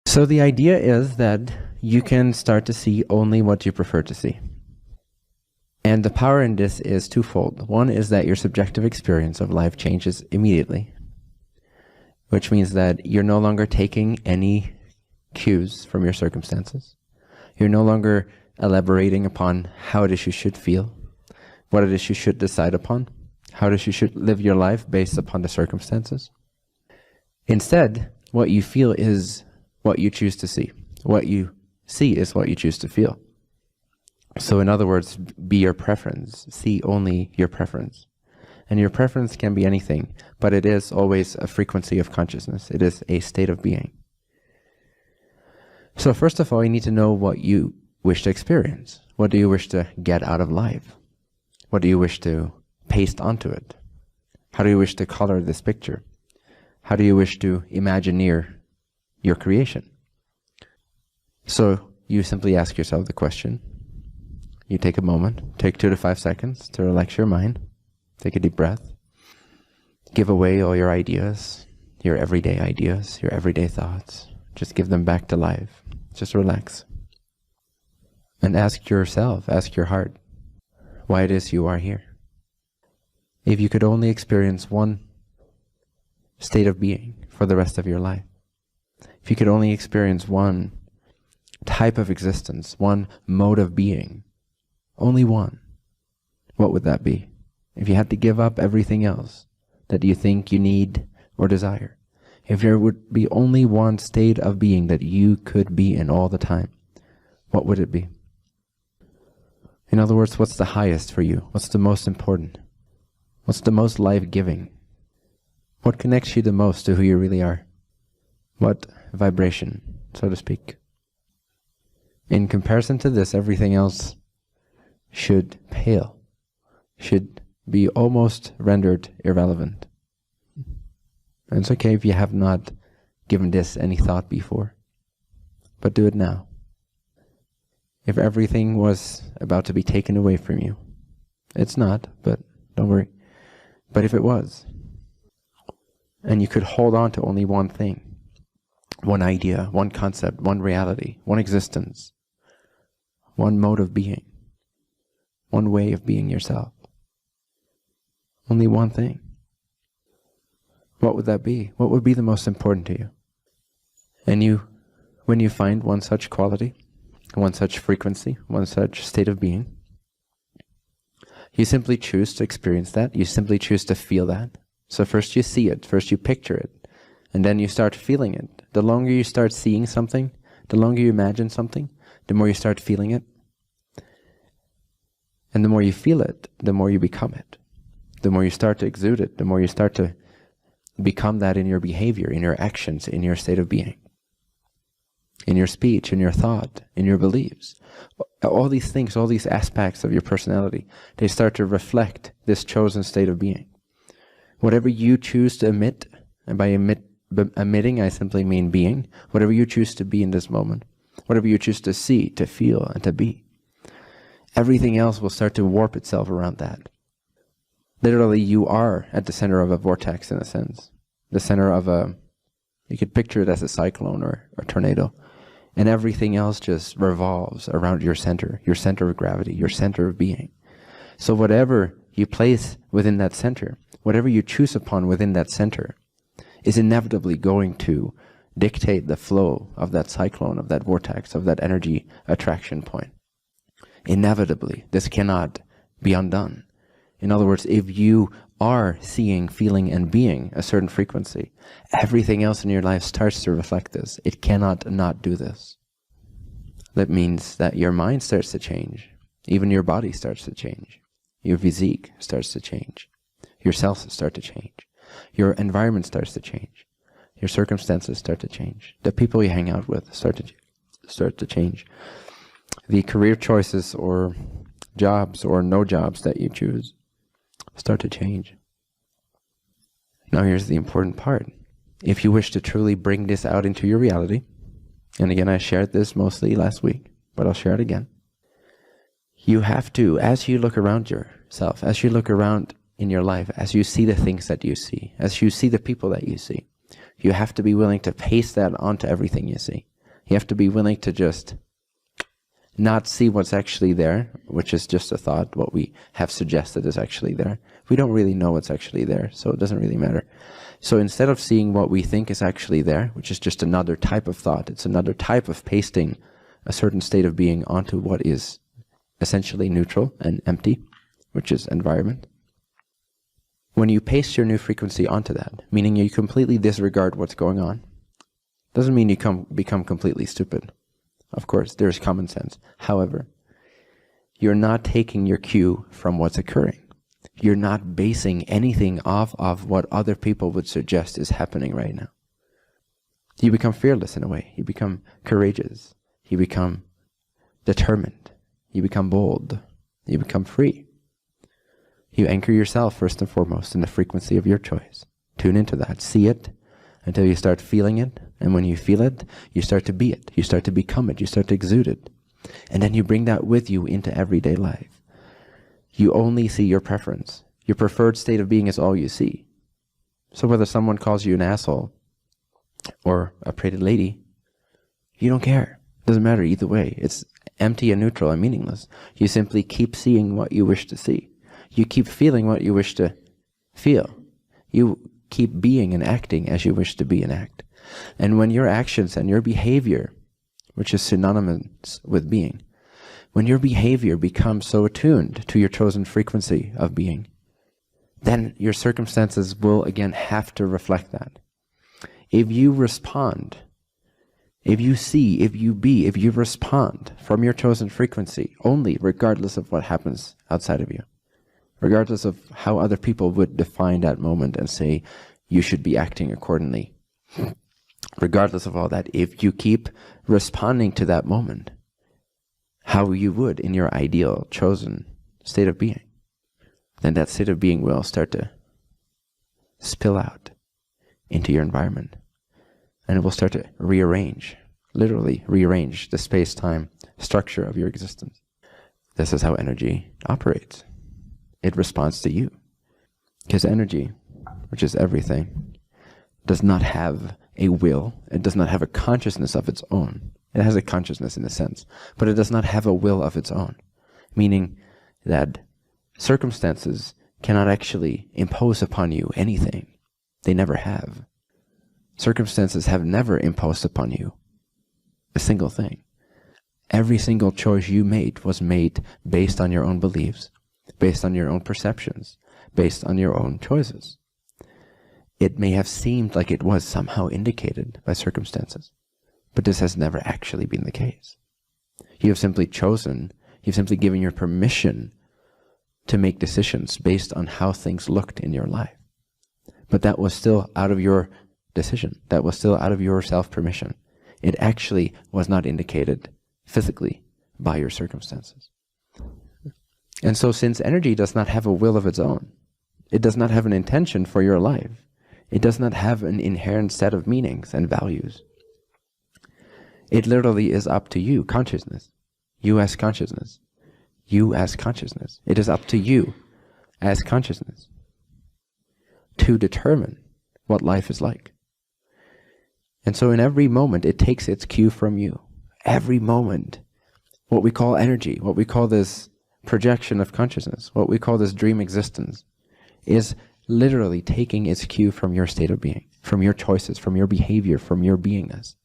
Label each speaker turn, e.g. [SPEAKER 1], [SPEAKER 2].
[SPEAKER 1] So the idea is that you can start to see only what you prefer to see. And the power in this is twofold. One is that your subjective experience of life changes immediately, which means that you're no longer taking any cues from your circumstances. You're no longer elaborating upon how it is you should feel, what it is you should decide upon, how it is you should live your life based upon the circumstances. Instead, what you feel is what you choose to see. What you see is what you choose to feel. So in other words, be your preference. See only your preference. And your preference can be anything, but it is always a frequency of consciousness. It is a state of being. So first of all, you need to know what you wish to experience. What do you wish to get out of life? What do you wish to paste onto it? How do you wish to color this picture? How do you wish to imagineer your creation? So you simply ask yourself the question. You take a moment, take 2 to 5 seconds to relax your mind. Take a deep breath. Give away all your ideas, your everyday thoughts. Just give them back to life. Just relax. And ask yourself, ask your heart, why it is you are here. If you could only experience one state of being for the rest of your life, if you could only experience one type of existence, one mode of being, only one, what would that be? If you had to give up everything else that you think you need or desire, if there would be only one state of being that you could be in all the time, what would it be? In other words, what's the highest for you? What's the most important? What's the most life-giving? What connects you the most to who you really are? What vibration, so to speak? In comparison to this, everything else should pale, should be almost rendered irrelevant. And it's okay if you have not given this any thought before, but do it now. If everything was about to be taken away from you, it's not, but don't worry. But if it was, and you could hold on to only one thing, one idea, one concept, one reality, one existence, one mode of being, one way of being yourself, only one thing, what would that be? What would be the most important to you? And when you find one such quality, one such frequency, one such state of being, you simply choose to experience that. You simply choose to feel that. So first you see it, first you picture it, and then you start feeling it. The longer you start seeing something, the longer you imagine something, the more you start feeling it. And the more you feel it, the more you become it. The more you start to exude it, the more you start to become that in your behavior, in your actions, in your state of being, in your speech, in your thought, in your beliefs. All these things, all these aspects of your personality, they start to reflect this chosen state of being. Whatever you choose to emit, and by emitting I simply mean being, whatever you choose to be in this moment, whatever you choose to see, to feel, and to be, everything else will start to warp itself around that. Literally, you are at the center of a vortex in a sense. The center of you could picture it as a cyclone or a tornado. And everything else just revolves around your center of gravity, your center of being. So whatever you place within that center, whatever you choose upon within that center, is inevitably going to dictate the flow of that cyclone, of that vortex, of that energy attraction point. Inevitably, this cannot be undone. In other words, if you are seeing, feeling, and being a certain frequency, everything else in your life starts to reflect this. It cannot not do this. That means that your mind starts to change. Even your body starts to change. Your physique starts to change. Your cells start to change. Your environment starts to change. Your circumstances start to change. The people you hang out with start to change. The career choices or jobs or no jobs that you choose start to change. Now here's the important part. If you wish to truly bring this out into your reality, and again I shared this mostly last week, but I'll share it again. You have to, as you look around yourself, as you look around in your life, as you see the things that you see, as you see the people that you see, you have to be willing to paste that onto everything you see. You have to be willing to just not see what's actually there, which is just a thought, what we have suggested is actually there. We don't really know what's actually there, so it doesn't really matter. So instead of seeing what we think is actually there, which is just another type of thought, it's another type of pasting a certain state of being onto what is essentially neutral and empty, which is environment. When you paste your new frequency onto that, meaning you completely disregard what's going on, doesn't mean you become completely stupid. Of course, there's common sense. However, you're not taking your cue from what's occurring. You're not basing anything off of what other people would suggest is happening right now. You become fearless in a way. You become courageous. You become determined. You become bold. You become free. You anchor yourself first and foremost in the frequency of your choice. Tune into that. See it until you start feeling it. And when you feel it, you start to be it. You start to become it. You start to exude it. And then you bring that with you into everyday life. You only see your preference. Your preferred state of being is all you see. So whether someone calls you an asshole or a pretty lady, you don't care. It doesn't matter either way. It's empty and neutral and meaningless. You simply keep seeing what you wish to see. You keep feeling what you wish to feel. You keep being and acting as you wish to be and act. And when your actions and your behavior, which is synonymous with being, when your behavior becomes so attuned to your chosen frequency of being, then your circumstances will again have to reflect that. If you respond, if you see, if you be, if you respond from your chosen frequency only, regardless of what happens outside of you, regardless of how other people would define that moment and say you should be acting accordingly, regardless of all that, if you keep responding to that moment how you would in your ideal chosen state of being, then that state of being will start to spill out into your environment, and it will start to rearrange, literally rearrange the space-time structure of your existence. This is how energy operates. It responds to you. Because energy, which is everything, does not have a will. It does not have a consciousness of its own. It has a consciousness in a sense, but it does not have a will of its own. Meaning that circumstances cannot actually impose upon you anything. They never have. Circumstances have never imposed upon you a single thing. Every single choice you made was made based on your own beliefs, based on your own perceptions, based on your own choices. It may have seemed like it was somehow indicated by circumstances, but this has never actually been the case. You have simply chosen, you've simply given your permission to make decisions based on how things looked in your life. But that was still out of your decision. That was still out of your self-permission. It actually was not indicated physically by your circumstances. And so since energy does not have a will of its own, it does not have an intention for your life, it does not have an inherent set of meanings and values. It literally is up to you, consciousness. You as consciousness. You as consciousness. It is up to you as consciousness to determine what life is like. And so in every moment, it takes its cue from you. Every moment, what we call energy, what we call this projection of consciousness, what we call this dream existence, is literally taking its cue from your state of being, from your choices, from your behavior, from your beingness.